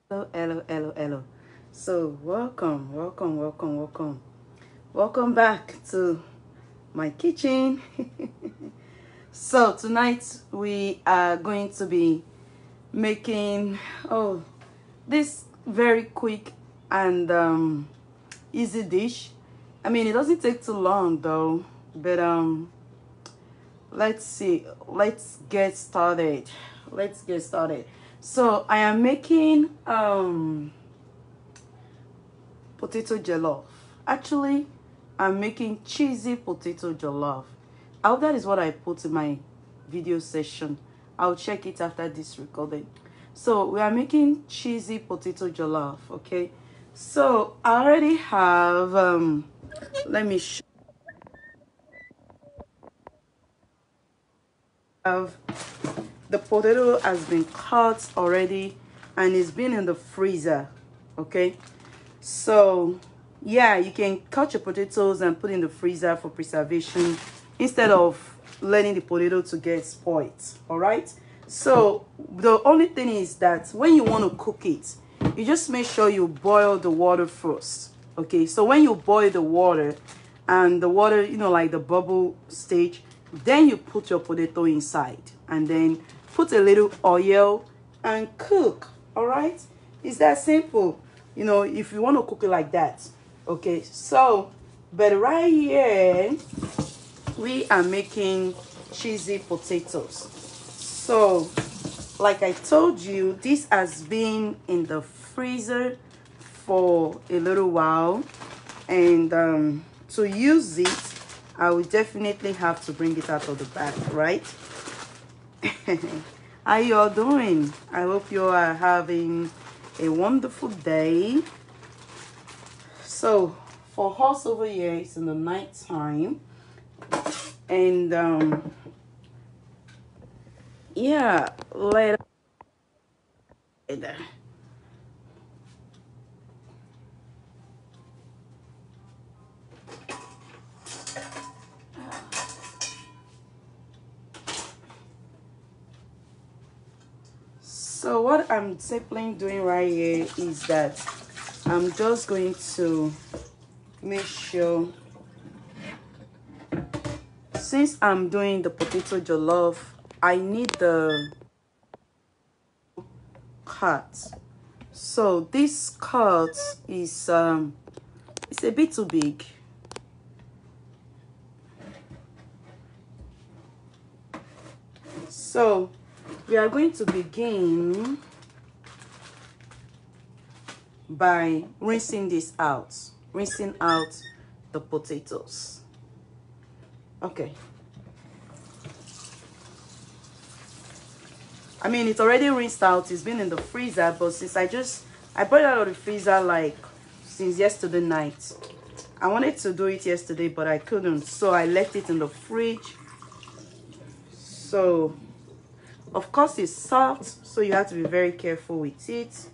Hello, hello, hello, hello. So, welcome back to my kitchen. So, tonight we are going to be making this very quick and easy dish. I mean, it doesn't take too long though, but let's see. Let's get started. So, I am making potato jollof. Actually, I'm making cheesy potato jollof. I hope that is what I put in my video session. I'll check it after this recording. So we are making cheesy potato jollof. Okay, so I already have let me have the potato has been cut already and it's been in the freezer. Okay, so yeah, you can cut your potatoes and put in the freezer for preservation instead of letting the potato to get spoiled. All right, so the only thing is that when you want to cook it, you just make sure you boil the water first. Okay, so when you boil the water and the water, like the bubble stage, then you put your potato inside and then put a little oil and cook. All right, it's that simple. If you want to cook it like that. Okay, so but right here we are making cheesy potatoes. So like I told you, this has been in the freezer for a little while, and to use it I will definitely have to bring it out of the bag, right? How you all doing? I hope you are having a wonderful day. So for us over here, it's in the night time, and yeah, later. So what I'm simply doing right here is that I'm just going to make sure, since I'm doing the potato jollof, I need the cut. So this cut is it's a bit too big. So we are going to begin by rinsing out the potatoes. Okay, I mean, it's already rinsed out. It's been in the freezer, but since I brought it out of the freezer like since yesterday night. I wanted to do it yesterday, but I couldn't, so I left it in the fridge. So of course it's soft, so you have to be very careful with it,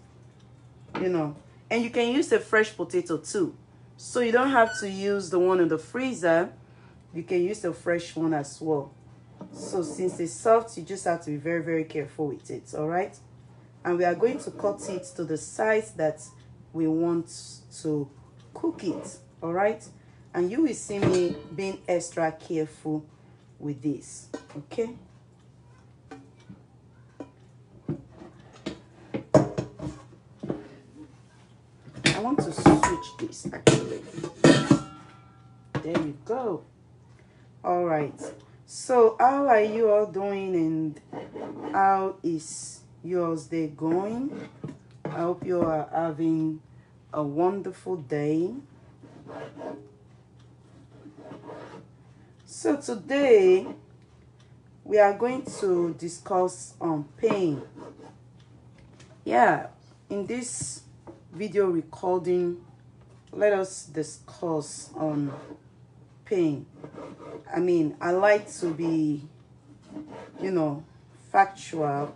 and you can use a fresh potato too, so you don't have to use the one in the freezer. You can use the fresh one as well. So since it's soft, you just have to be very, very careful with it. All right, and we are going to cut it to the size that we want to cook it. All right, and you will see me being extra careful with this. Okay, I want to switch this actually. There you go. All right, so how are you all doing, and how is yours day going? I hope you are having a wonderful day. So today we are going to discuss on pain. Yeah, in this video recording, let us discuss on pain. I mean, I like to be, factual.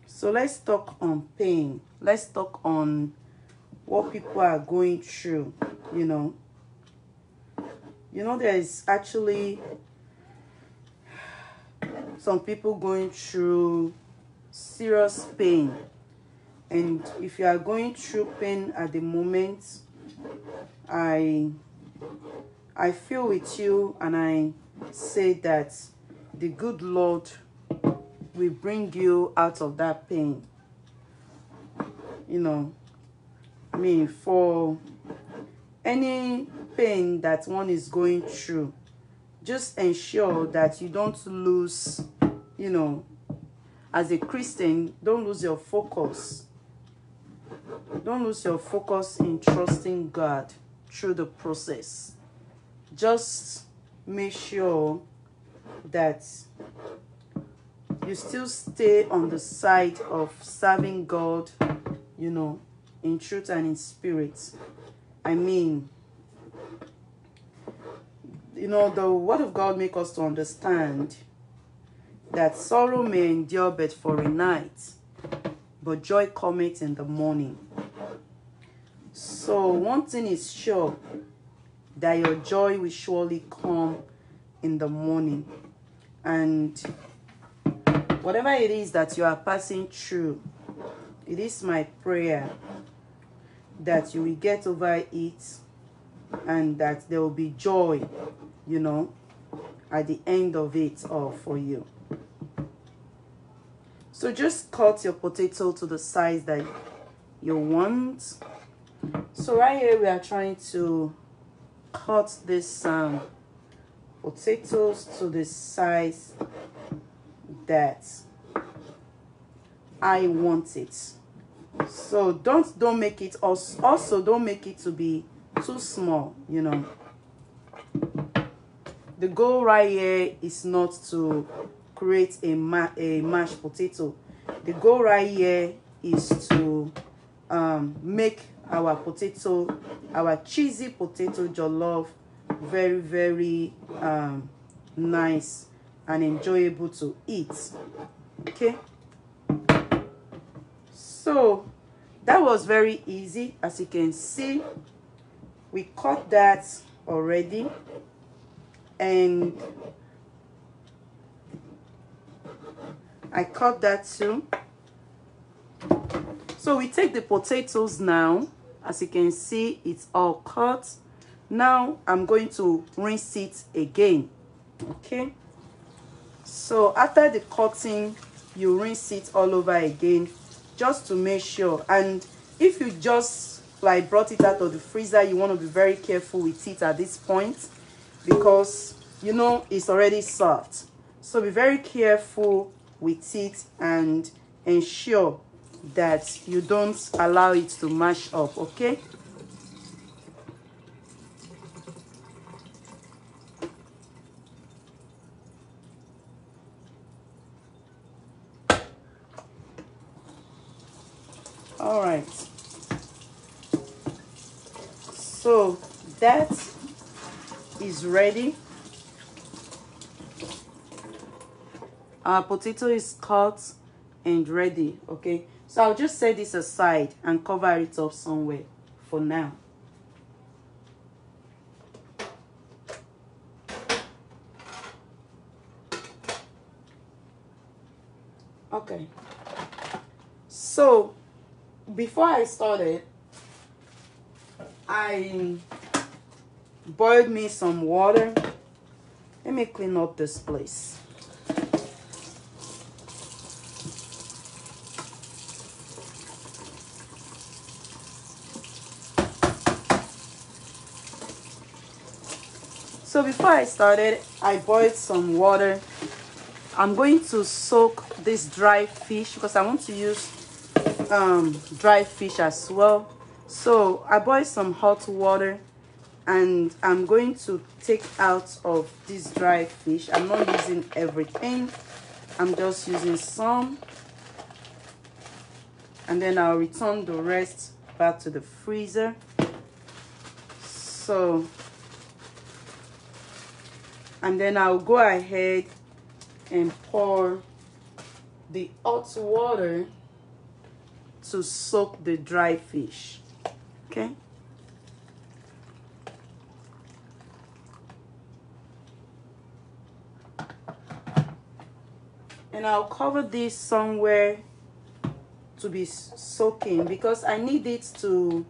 So let's talk on pain. Let's talk on what people are going through, there is actually some people going through serious pain. And if you are going through pain at the moment, I feel with you, and I say that the good Lord will bring you out of that pain. You know, I mean, for any pain that one is going through, just ensure that you don't lose, you know, as a Christian, don't lose your focus. Don't lose your focus in trusting God through the process. Just make sure that you still stay on the side of serving God, you know, in truth and in spirit. I mean, you know, the word of God makes us to understand that sorrow may endure but for a night, but joy cometh in the morning. So one thing is sure, that your joy will surely come in the morning. And whatever it is that you are passing through, it is my prayer that you will get over it, and that there will be joy, you know, at the end of it all for you. So just cut your potato to the size that you want. So right here we are trying to cut this potatoes to the size that I want it. So don't make it, also don't make it to be too small, you know. The goal right here is not to create a mashed potato. The goal right here is to make our potato, our cheesy potato jollof, very, very nice and enjoyable to eat. Okay, so that was very easy. As you can see, we cut that already, and I cut that too. So we take the potatoes now. As you can see, it's all cut. Now I'm going to rinse it again. Okay, so after the cutting, you rinse it all over again, just to make sure. And if you just like brought it out of the freezer, you want to be very careful with it at this point, because you know it's already soft. So be very careful with it and ensure that you don't allow it to mash up. Okay, all right, so that is ready. Our potato is cut and ready. Okay, so I'll just set this aside and cover it up somewhere for now. Okay, so before I started, I boiled me some water. Let me clean up this place. So before I started, I boiled some water. I'm going to soak this dry fish because I want to use dry fish as well. So I boiled some hot water, and I'm going to take out of this dry fish. I'm not using everything, I'm just using some, and then I'll return the rest back to the freezer. So, and then I'll go ahead and pour the hot water to soak the dry fish. Okay, and I'll cover this somewhere to be soaking because I need it to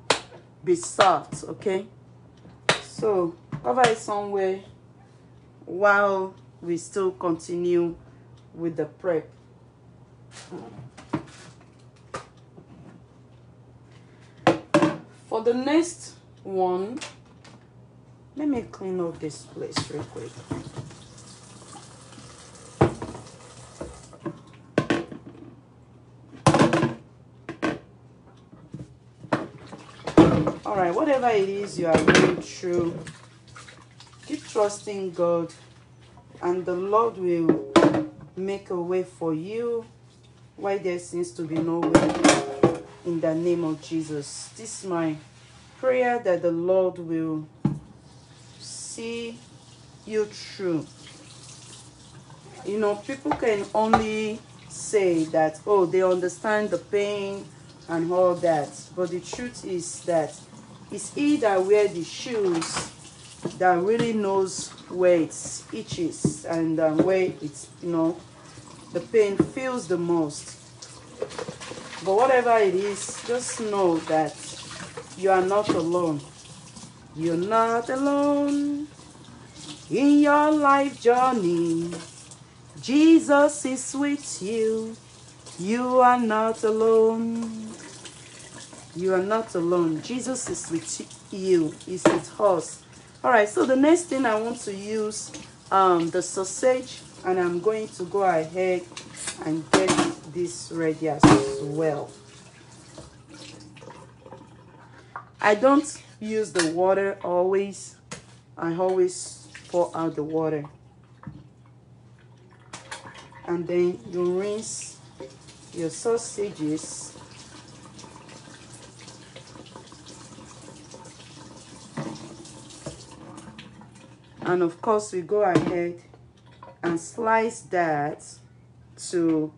be soft. Okay, so cover it somewhere while we still continue with the prep. For the next one, let me clean up this place real quick. All right, whatever it is you are going through, keep trusting God, and the Lord will make a way for you why there seems to be no way, in the name of Jesus. This is my prayer, that the Lord will see you through. You know, people can only say that, oh, they understand the pain and all that, but the truth is that it's he that wears the shoes that really knows where it itches and where it's, you know, the pain feels the most. But whatever it is, just know that you are not alone. You're not alone in your life journey. Jesus is with you. You are not alone. You are not alone. Jesus is with you. He's with us. All right, so the next thing I want to use the sausage, and I'm going to go ahead and get this ready as well. I don't use the water always. I always pour out the water. And then you rinse your sausages. And of course, we go ahead and slice that to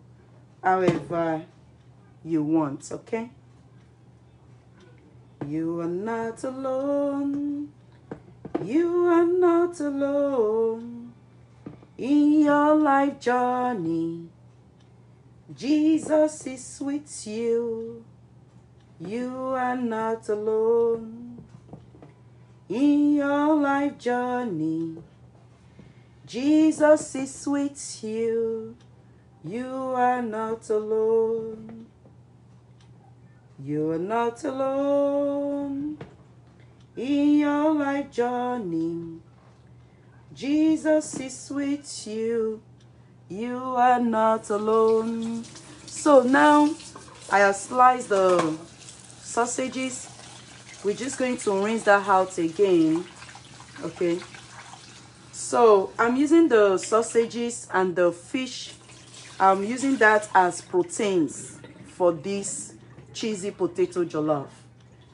however you want, okay? You are not alone. You are not alone in your life journey. Jesus is with you. You are not alone in your life journey. Jesus is with you. You are not alone. You are not alone in your life journey. Jesus is with you. You are not alone. So now I have sliced the sausages. We're just going to rinse that out again. Okay. So I'm using the sausages and the fish. I'm using that as proteins for this cheesy potato jollof.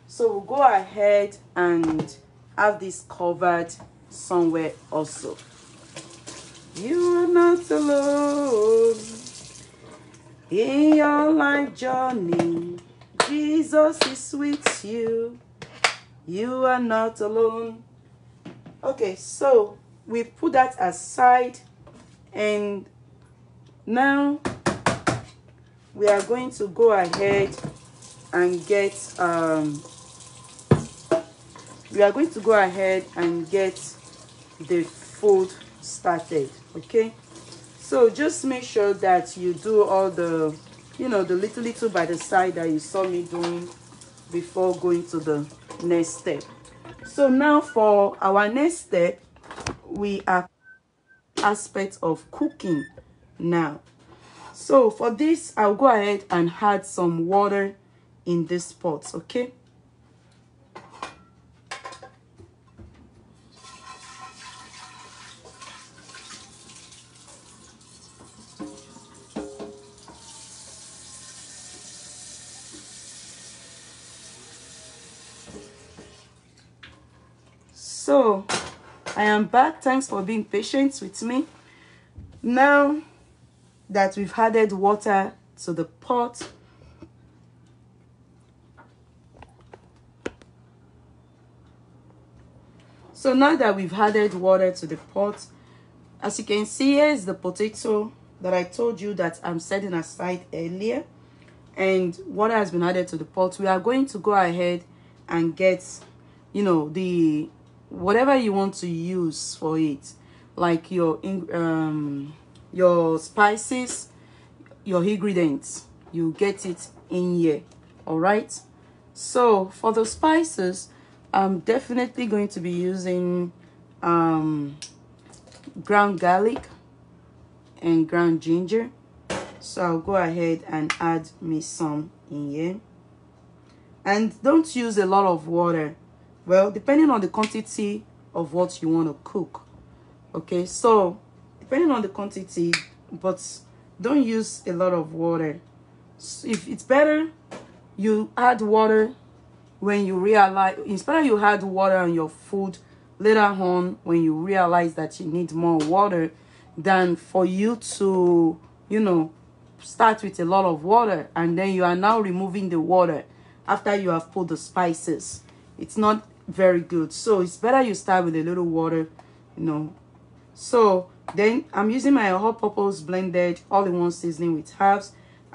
So we'll go ahead and have this covered somewhere also. You are not alone in your life journey. Jesus is with you. You are not alone. Okay, so we put that aside, and now we are going to go ahead and get the food started. Okay, so just make sure that you do all the, you know, the little by the side that you saw me doing before going to the next step. So now for our next step, we are aspect of cooking now. So for this, I'll go ahead and add some water in this pot. Okay, so I am back. Thanks for being patient with me. Now that we've added water to the pot, so now that we've added water to the pot, as you can see, here is the potato that I told you that I'm setting aside earlier. and water has been added to the pot. We are going to go ahead and get, you know, the whatever you want to use for it, like your spices, your ingredients. You get it in here. All right. So for the spices, I'm definitely going to be using ground garlic and ground ginger. So I'll go ahead and add me some in here. And don't use a lot of water. Well, depending on the quantity of what you want to cook. Okay, so depending on the quantity, but don't use a lot of water. So if it's better, you add water when you realize, it's better you add water on your food later on when you realize that you need more water, than for you to, you know, start with a lot of water and then you are now removing the water after you have put the spices. It's not very good. So it's better you start with a little water, you know. So then I'm using my all-purpose blended all-in-one seasoning with herbs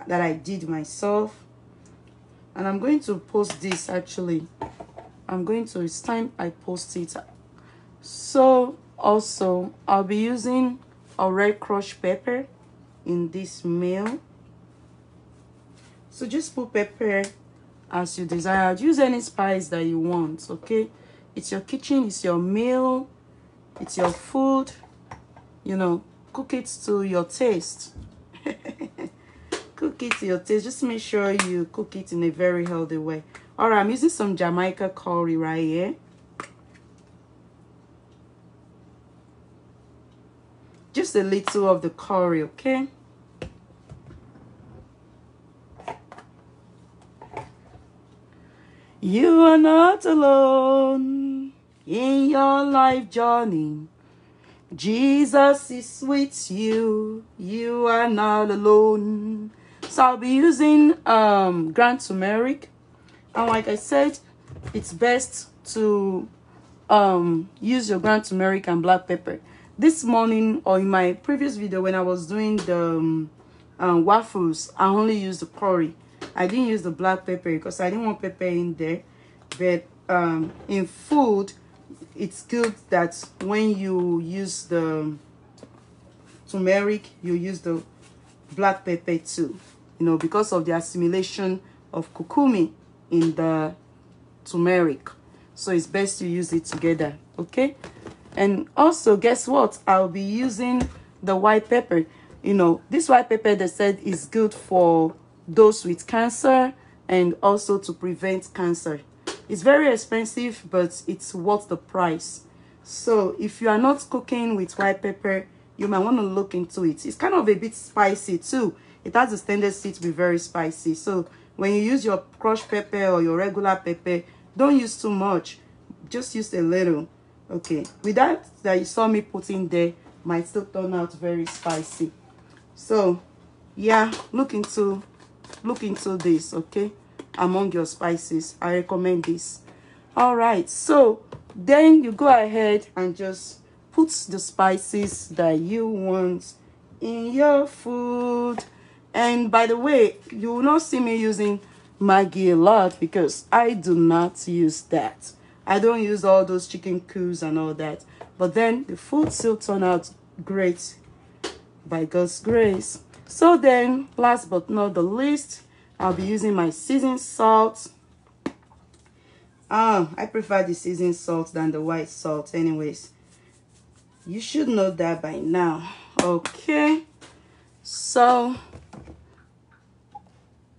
that I did myself. And I'm going to post this actually. It's time I post it. So also I'll be using a red crushed pepper in this meal. So just put pepper as you desire. Use any spice that you want, okay? It's your kitchen, it's your meal, it's your food, you know. Cook it to your taste. Cook it to your taste. Just make sure you cook it in a very healthy way. All right, I'm using some Jamaica curry right here. Just a little of the curry, okay? You are not alone in your life journey. Jesus is with you. You are not alone. So I'll be using ground turmeric. And like I said, it's best to use your ground turmeric and black pepper. This morning, or in my previous video when I was doing the waffles, I only used the curry. I didn't use the black pepper because I didn't want pepper in there. But in food, it's good that when you use the turmeric, you use the black pepper too. You know, because of the assimilation of curcumin in the turmeric. So it's best to use it together, okay? And also, guess what? I'll be using the white pepper. You know, this white pepper, they said, is good for those with cancer and also to prevent cancer. It's very expensive, but it's worth the price. So if you are not cooking with white pepper, you might want to look into it. It's kind of a bit spicy too. It has a tendency to be very spicy. So when you use your crushed pepper or your regular pepper, don't use too much. Just use a little. Okay, with that you saw me putting there, might still turn out very spicy. So yeah, look into this, okay? Among your spices, I recommend this. All right, so then you go ahead and just put the spices that you want in your food. And by the way, you will not see me using Maggi a lot because I do not use that. I don't use all those chicken cubes and all that. But then the food still turned out great by God's grace. So then, last but not the least, I'll be using my seasoned salt. I prefer the seasoned salt than the white salt anyways. You should know that by now. Okay. So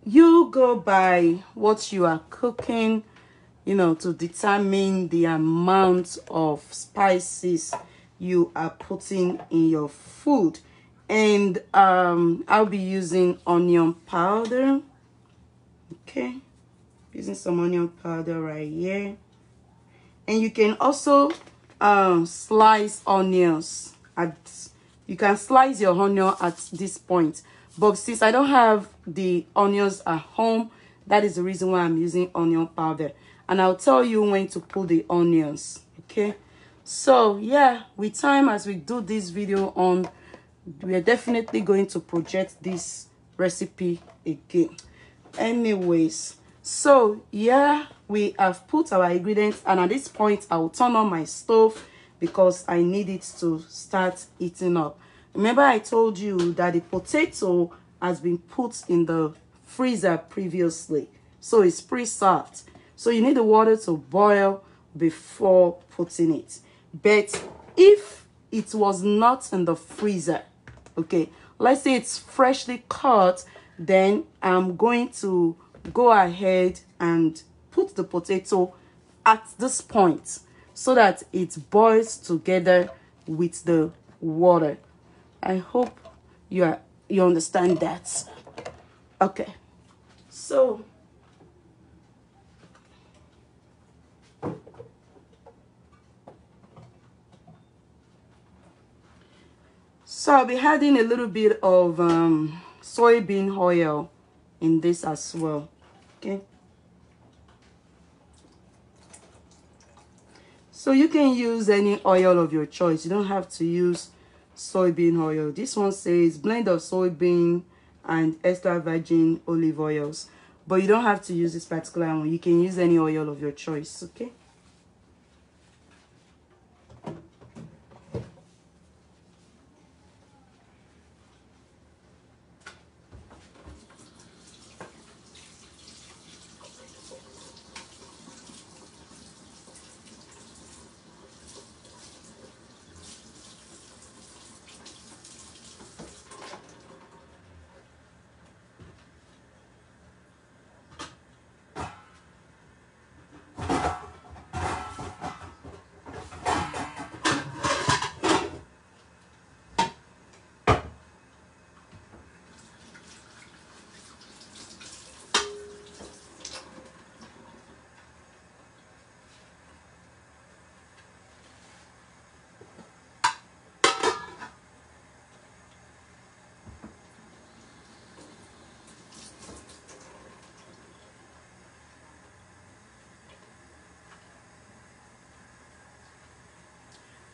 you go by what you are cooking, you know, to determine the amount of spices you are putting in your food. And I'll be using onion powder. Okay, using some onion powder right here. And you can also slice onions. You can slice your onion at this point. But since I don't have the onions at home, that is the reason why I'm using onion powder. And I'll tell you when to put the onions, okay? So yeah, with time, as we do this video on, we are definitely going to project this recipe again. Anyways, so yeah, we have put our ingredients, and at this point I will turn on my stove because I need it to start heating up. Remember I told you that the potato has been put in the freezer previously, so it's pre-served. So you need the water to boil before putting it. But if it was not in the freezer, okay, let's say it's freshly cut, then I'm going to go ahead and put the potato at this point so that it boils together with the water. I hope you understand that. Okay, so I'll be adding a little bit of soybean oil in this as well. Okay. So you can use any oil of your choice. You don't have to use soybean oil. This one says blend of soybean and extra virgin olive oils. But you don't have to use this particular one. You can use any oil of your choice. Okay.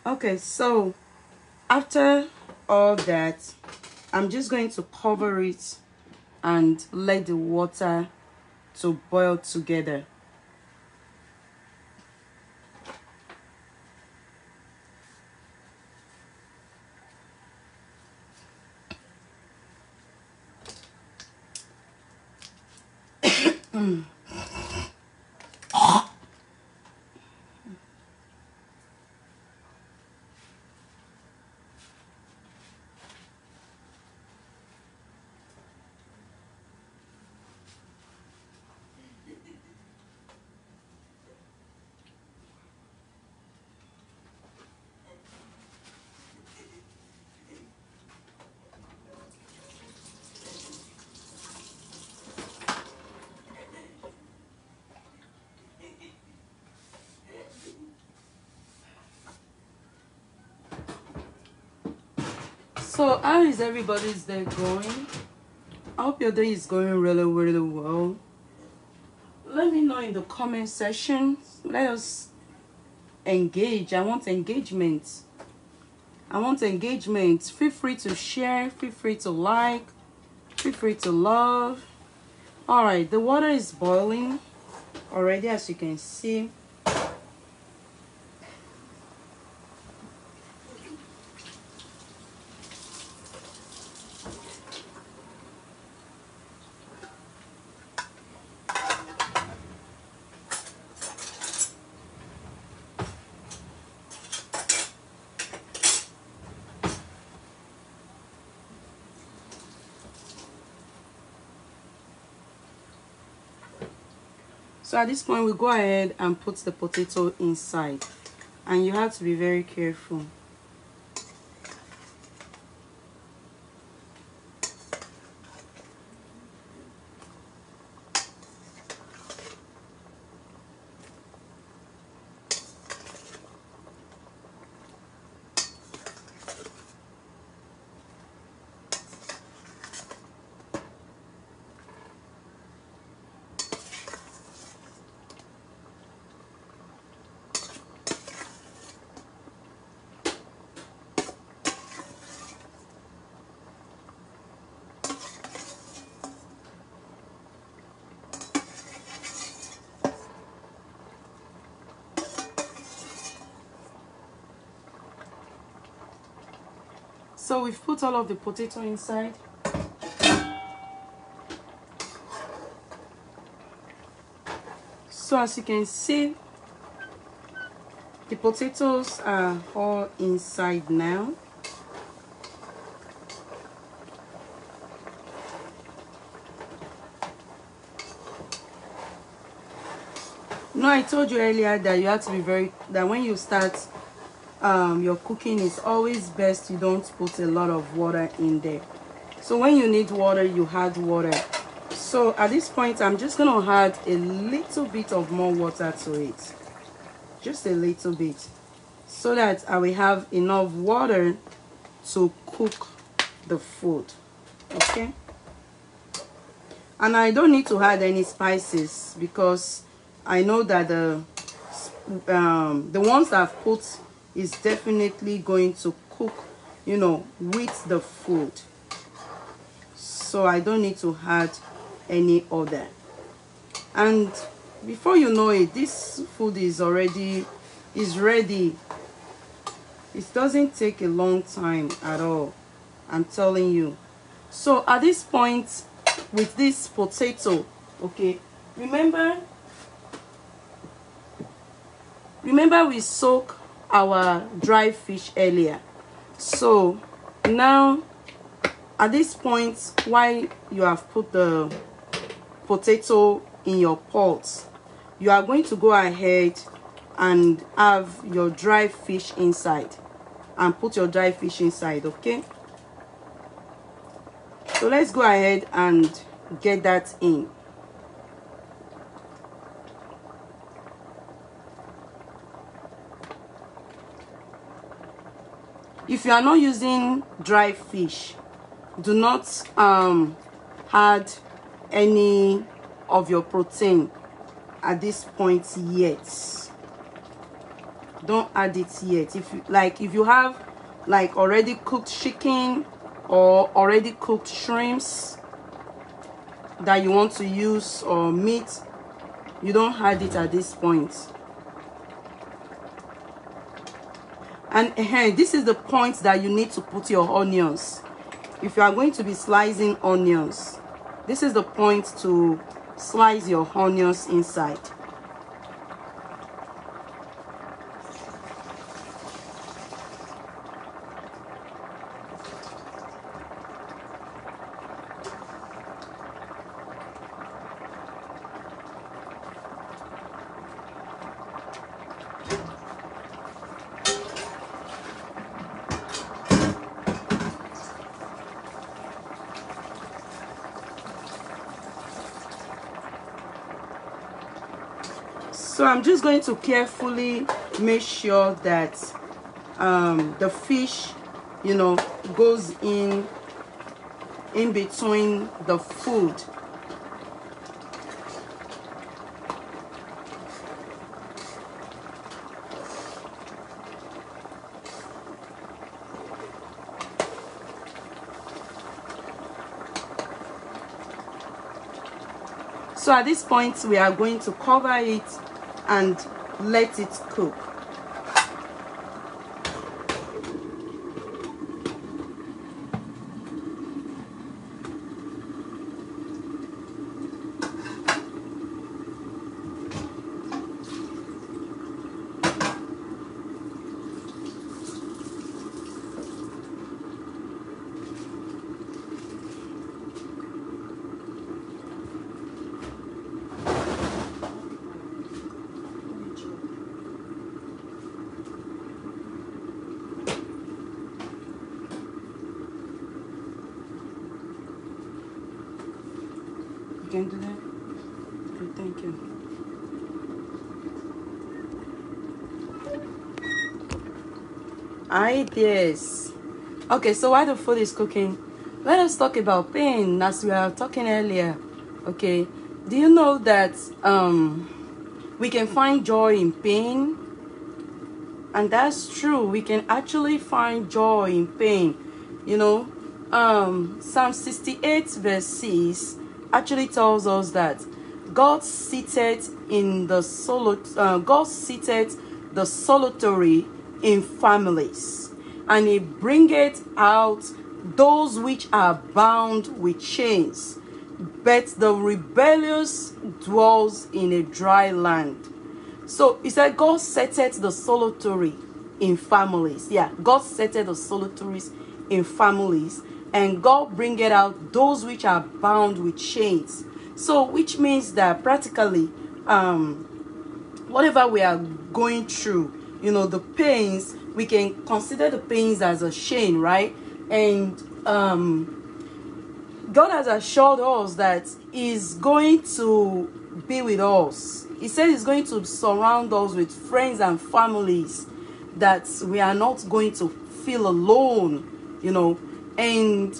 Okay, so after all that, I'm just going to cover it and let the water to boil together. So how is everybody's day going? I hope your day is going really, really well. Let me know in the comment section. Let us engage. I want engagement. I want engagement. Feel free to share. Feel free to like. Feel free to love. All right, the water is boiling already, as you can see. So at this point, we go ahead and put the potato inside, and you have to be very careful. So we've put all of the potato inside. So as you can see, the potatoes are all inside now. No, I told you earlier that you have to be that when you start your cooking, it's always best you don't put a lot of water in there. So when you need water, you add water. So at this point, I'm just going to add a little bit of more water to it. Just a little bit. So that I will have enough water to cook the food. Okay? And I don't need to add any spices because I know that the ones that I've put is definitely going to cook, you know, with the food. So I don't need to add any other. And before you know it, this food is ready. It doesn't take a long time at all, I'm telling you. So at this point, with this potato, okay, remember we soak our dry fish earlier. So now at this point, while you have put the potato in your pot, you are going to go ahead and have your dry fish inside and put your dry fish inside. Okay, so let's go ahead and get that in. If you are not using dry fish, do not add any of your protein at this point yet. Don't add it yet. If you have like already cooked chicken or already cooked shrimps that you want to use, or meat, you don't add it at this point. And this is the point that you need to put your onions. If you are going to be slicing onions, this is the point to slice your onions inside. So I'm just going to carefully make sure that the fish, you know, goes in between the food. So at this point, we are going to cover it and let it cook. Can do that? Okay, thank you. Yes. Okay, so while the food is cooking, let us talk about pain, as we were talking earlier. Okay, do you know that we can find joy in pain? And that's true. We can actually find joy in pain. You know, Psalm 68 verse 6 actually tells us that God seated the solitary in families. and he bringeth out those which are bound with chains, but the rebellious dwells in a dry land. So he said, God setteth the solitary in families. Yeah, God setteth the solitaries in families, and God bringeth out those which are bound with chains. So which means that practically, whatever we are going through, you know, the pains, we can consider the pains as a chain, right? And God has assured us that he's going to be with us. He said he's going to surround us with friends and families, that we are not going to feel alone, you know. And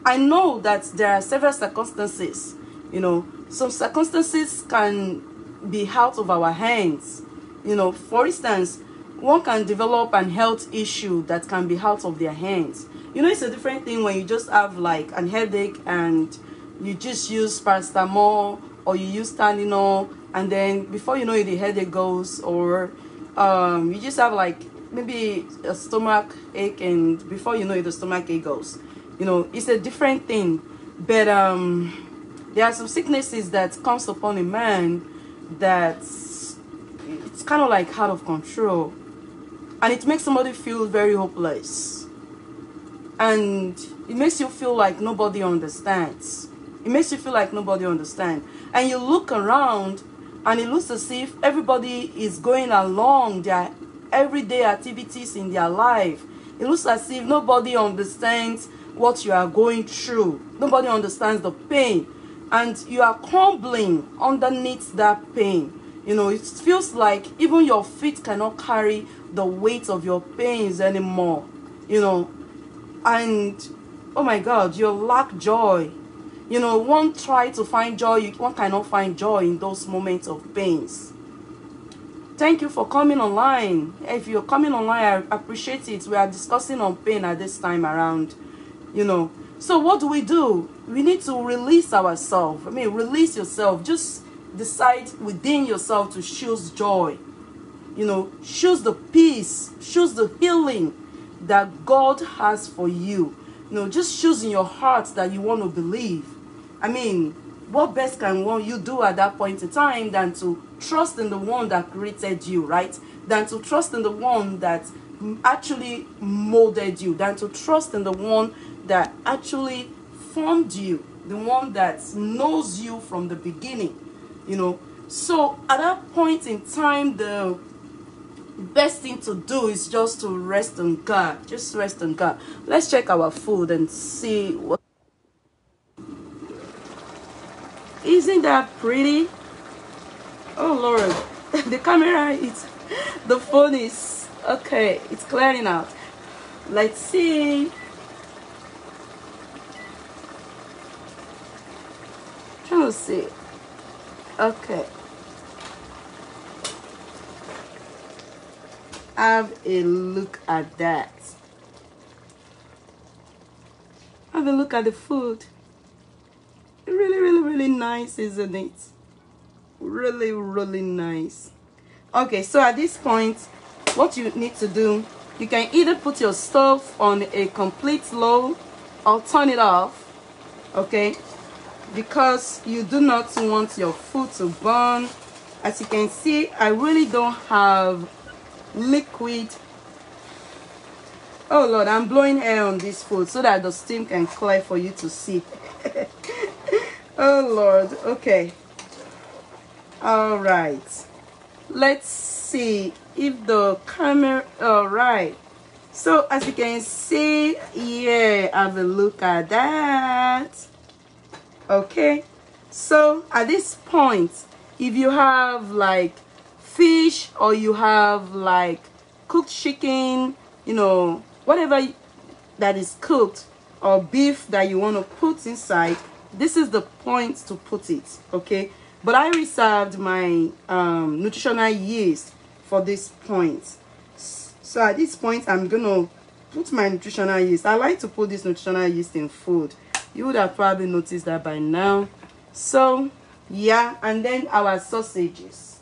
I know that there are several circumstances, you know. Some circumstances can be out of our hands, you know. For instance, one can develop an health issue that can be out of their hands. You know, it's a different thing when you just have like an headache and you just use paracetamol or you use Tylenol, and then before you know it, the headache goes. Or you just have like maybe a stomach ache, and before you know it, the stomach ache goes. You know, it's a different thing. But there are some sicknesses that comes upon a man that it's kind of like out of control, and it makes somebody feel very hopeless, and it makes you feel like nobody understands. It makes you feel like nobody understands, and you look around and it looks as if everybody is going along their everyday activities in their life. It looks as if nobody understands what you are going through. Nobody understands the pain, and you are crumbling underneath that pain. You know, it feels like even your feet cannot carry the weight of your pains anymore, you know. And oh my God, you lack joy. You know, one try to find joy, one cannot find joy in those moments of pains. Thank you for coming online. If you're coming online, I appreciate it. We are discussing on pain at this time around, you know. So what do? We need to release ourselves. I mean, release yourself. Just decide within yourself to choose joy. You know, choose the peace, choose the healing that God has for you. You know, just choose in your heart that you want to believe. I mean, what best can you do at that point in time than to trust in the one that created you, right? Than to trust in the one that actually molded you, than to trust in the one that actually formed you, the one that knows you from the beginning, you know. So at that point in time, the best thing to do is just to rest on God. Just rest on God. Let's check our food and see what. Isn't that pretty? Oh Lord, the camera is, the phone is okay, it's clearing out. Let's see. Trying to see. Okay, have a look at that. Have a look at the food. Really nice, isn't it? Really nice. Okay, so at this point, what you need to do, you can either put your stove on a complete low or turn it off, okay, because you do not want your food to burn. As you can see, I really don't have liquid. Oh Lord, I'm blowing air on this food so that the steam can clear for you to see. Oh Lord, okay. All right, let's see if the camera, all right. So as you can see, yeah, have a look at that. Okay, so at this point, if you have like fish or you have like cooked chicken, you know, whatever that is cooked, or beef that you want to put inside, this is the point to put it, okay? But I reserved my nutritional yeast for this point. So at this point, I'm gonna put my nutritional yeast. I like to put this nutritional yeast in food. You would have probably noticed that by now. So yeah, and then our sausages.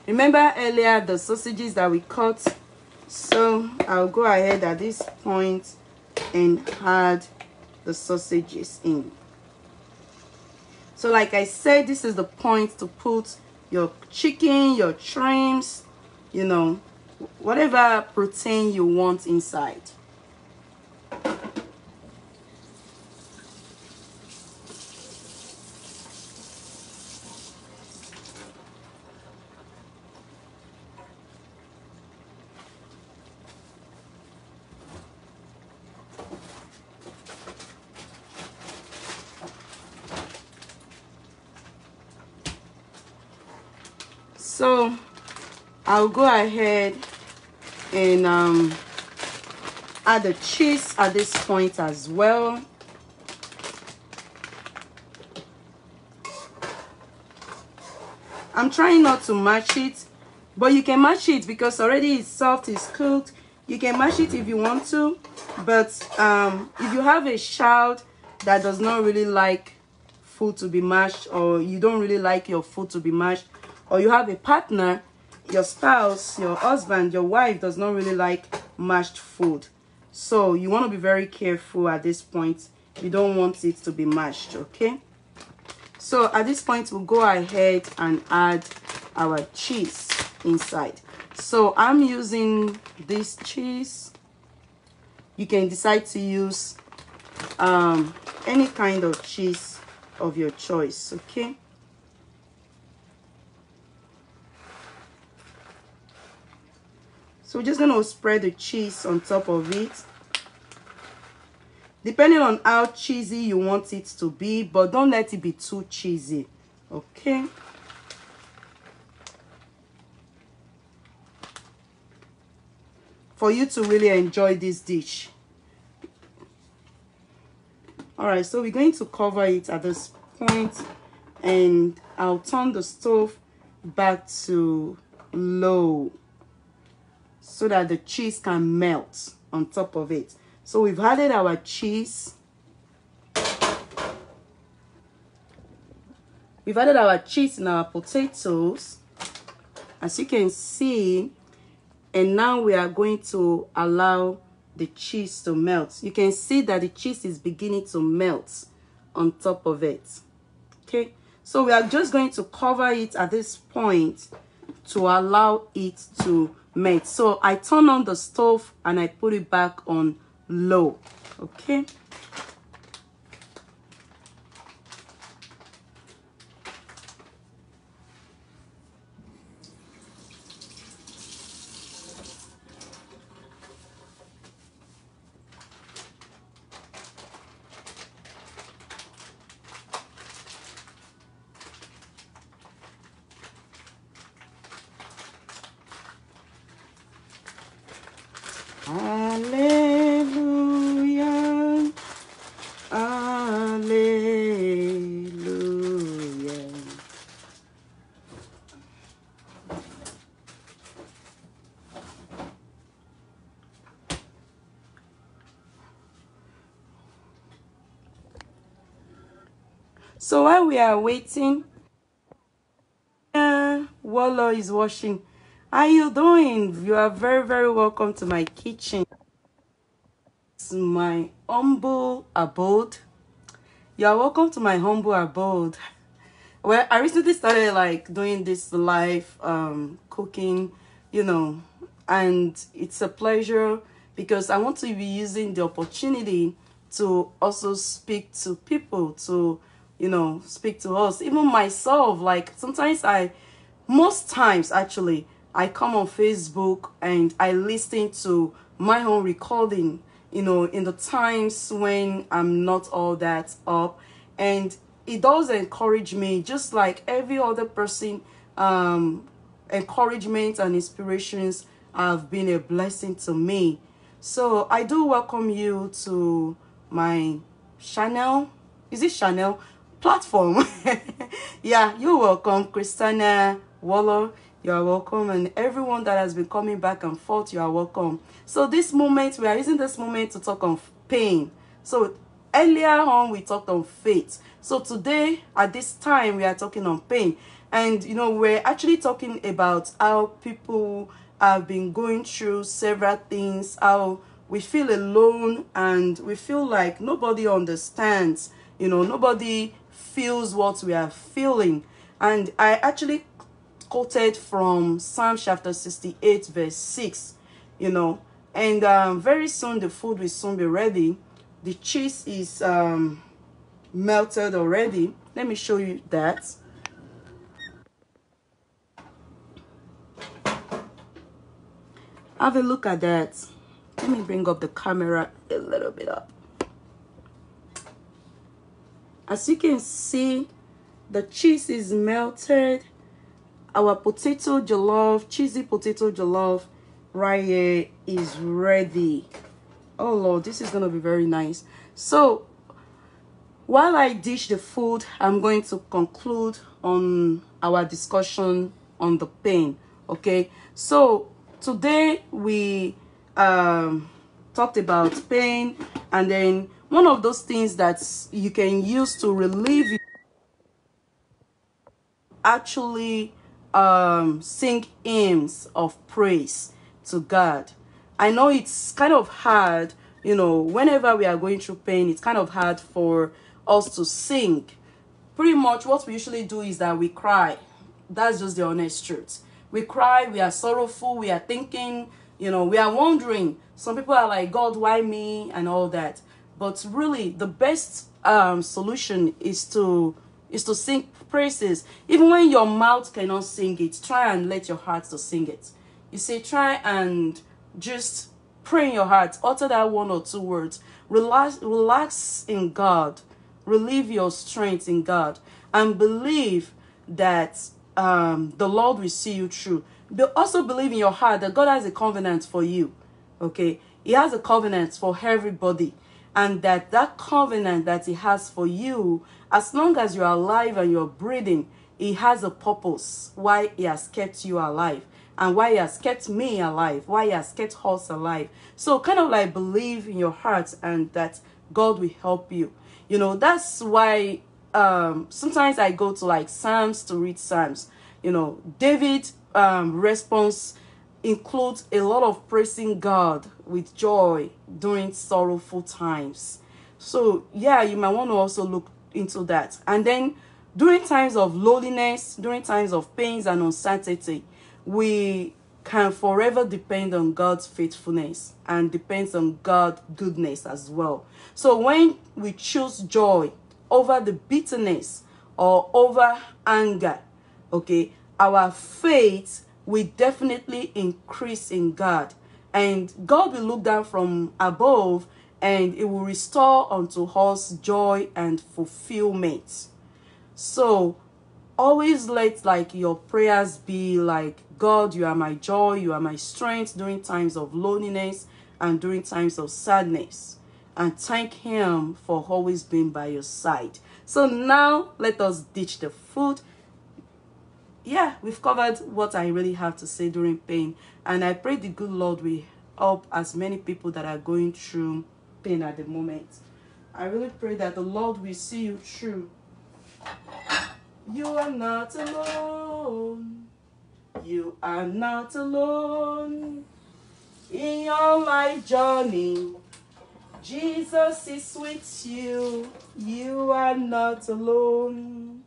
Remember earlier the sausages that we cut So I'll go ahead at this point and add the sausages in. So like I said, this is the point to put your chicken, your shrimps, you know, whatever protein you want inside. So I'll go ahead and add the cheese at this point as well. I'm trying not to mash it, but you can mash it because already it's soft, it's cooked. You can mash it if you want to, but if you have a child that does not really like food to be mashed, or you don't really like your food to be mashed, or you have a partner, your spouse, your husband, your wife does not really like mashed food, so you want to be very careful at this point. You don't want it to be mashed, okay? So at this point, we'll go ahead and add our cheese inside. So I'm using this cheese. You can decide to use any kind of cheese of your choice, okay? So we're just going to spread the cheese on top of it, depending on how cheesy you want it to be, but don't let it be too cheesy, okay? For you to really enjoy this dish. All right, so we're going to cover it at this point, and I'll turn the stove back to low so that the cheese can melt on top of it. So we've added our cheese. We've added our cheese and our potatoes, as you can see. And now we are going to allow the cheese to melt. You can see that the cheese is beginning to melt on top of it. Okay, so we are just going to cover it at this point to allow it to melt. So I turn on the stove and I put it back on low, okay? Hallelujah, hallelujah. So while we are waiting, Wallo is washing. How you doing? You are very, very welcome to my kitchen. It's my humble abode. You are welcome to my humble abode. Well, I recently started like doing this live cooking, you know, and it's a pleasure because I want to be using the opportunity to also speak to people, to, you know, speak to us, even myself. Like sometimes most times actually, I come on Facebook and I listen to my own recording, you know, in the times when I'm not all that up, and it does encourage me just like every other person. Encouragement and inspirations have been a blessing to me. So I do welcome you to my channel. Is it channel? Platform. Yeah, you're welcome, Christina Waller. You are welcome, and everyone that has been coming back and forth, you are welcome. So this moment, we are using this moment to talk on pain. So earlier on, we talked on faith. So today, at this time, we are talking on pain. And, you know, we're actually talking about how people have been going through several things, how we feel alone and we feel like nobody understands, you know, nobody feels what we are feeling. And I actually quoted from Psalm chapter 68 verse 6, you know, and very soon the food will soon be ready. The cheese is melted already. Let me show you that. Have a look at that. Let me bring up the camera a little bit up. As you can see, the cheese is melted. Our potato jollof, cheesy potato jollof right here is ready. Oh Lord, this is gonna be very nice. So while I dish the food, I'm going to conclude on our discussion on the pain. Okay, so today we talked about pain, and then one of those things that you can use to relieve it, actually sing hymns of praise to God. I know it's kind of hard, you know, whenever we are going through pain, it's kind of hard for us to sing. Pretty much what we usually do is that we cry. That's just the honest truth. We cry, we are sorrowful, we are thinking, you know, we are wondering. Some people are like, God, why me? And all that. But really, the best solution is to sing praises. Even when your mouth cannot sing it, try and let your heart to sing it. You see, try and just pray in your heart. Utter that one or two words. Relax in God. Relieve your strength in God. And believe that the Lord will see you through. But also believe in your heart that God has a covenant for you. Okay? He has a covenant for everybody. And that covenant that he has for you, as long as you're alive and you're breathing, he has a purpose why he has kept you alive, and why he has kept me alive, why he has kept us alive. So kind of like believe in your heart and that God will help you. You know, that's why sometimes I go to like Psalms to read Psalms. You know, David's response includes a lot of praising God with joy during sorrowful times. So yeah, you might want to also look into that. And then during times of loneliness, during times of pains and uncertainty, we can forever depend on God's faithfulness and depends on God's goodness as well. So when we choose joy over the bitterness or over anger, okay, our faith will definitely increase in God, and God will look down from above and it will restore unto us joy and fulfillment. So always let like your prayers be like, God, you are my joy, you are my strength during times of loneliness and during times of sadness, and thank him for always being by your side. So now let us ditch the food. Yeah, we've covered what I really have to say during pain, and I pray the good Lord will help as many people that are going through pain at the moment. I really pray that the Lord will see you through. You are not alone. You are not alone in your life journey. Jesus is with you. You are not alone.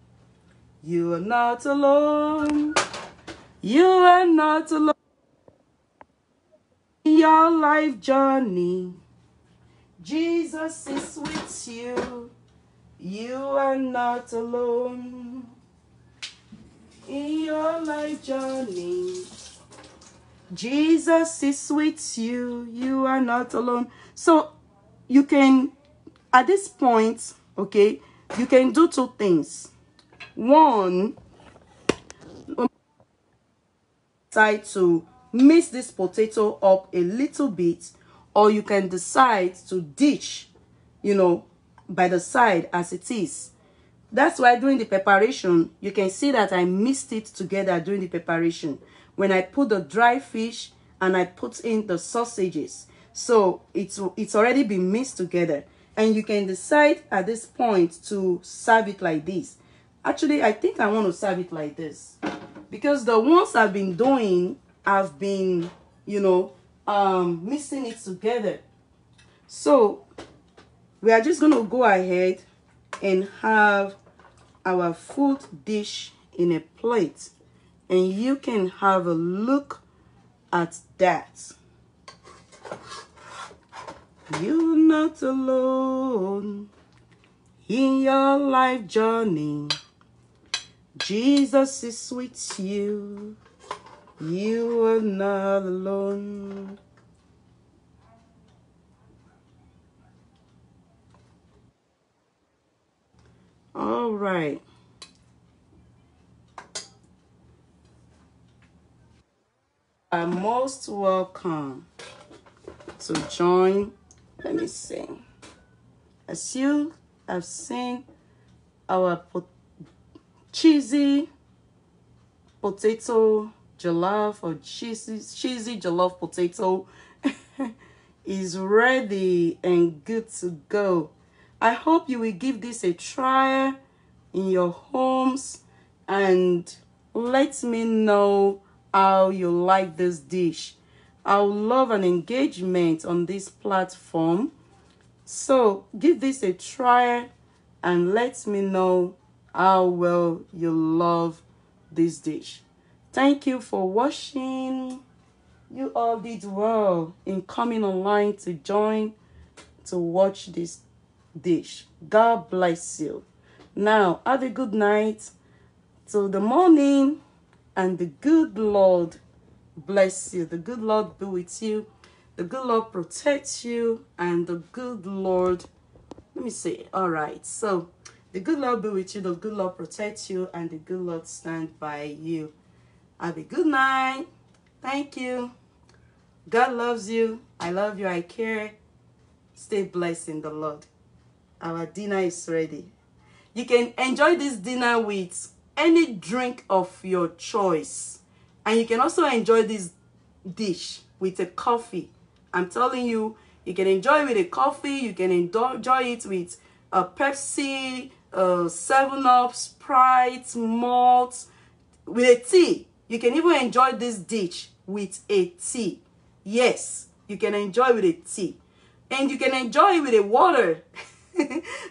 You are not alone. You are not alone in your life journey. Jesus is with you. You are not alone in your life journey. Jesus is with you. You are not alone. So you can, at this point, okay, you can do two things. One, decide to mix this potato up a little bit, or you can decide to dish, you know, by the side as it is. That's why during the preparation, you can see that I mixed it together during the preparation. When I put the dry fish and I put in the sausages. So it's already been mixed together. And you can decide at this point to serve it like this. Actually, I think I want to serve it like this, because the ones I've been doing, I've been, you know, mixing it together. So we are just going to go ahead and have our food dish in a plate, and you can have a look at that. You're not alone in your life journey. Jesus is with you. You are not alone. All right. Are most welcome to join. Let me see. As you have seen, our cheesy potato jollof, or cheesy jollof potato is ready and good to go. I hope you will give this a try in your homes and let me know how you like this dish. I would love an engagement on this platform. So give this a try and let me know how well you love this dish. Thank you for watching. You all did well in coming online to join to watch this dish. God bless you. Now, have a good night till the morning, and the good Lord bless you. The good Lord be with you. The good Lord protects you, and the good Lord, let me say, all right. So, the good Lord be with you, the good Lord protects you, and the good Lord stand by you. Have a good night. Thank you. God loves you. I love you. I care. Stay blessed in the Lord. Our dinner is ready. You can enjoy this dinner with any drink of your choice. And you can also enjoy this dish with a coffee. I'm telling you, you can enjoy it with a coffee. You can enjoy it with a Pepsi, 7-Up, Sprite, malt, with a tea. You can even enjoy this dish with a tea. Yes, you can enjoy with a tea. And you can enjoy it with a water.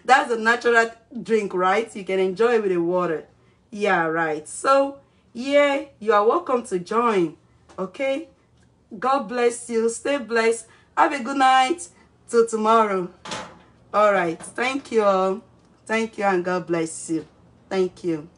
That's a natural drink, right? You can enjoy it with a water. Yeah, right. So, yeah, you are welcome to join. Okay? God bless you. Stay blessed. Have a good night. Till tomorrow. All right. Thank you all. Thank you, and God bless you. Thank you.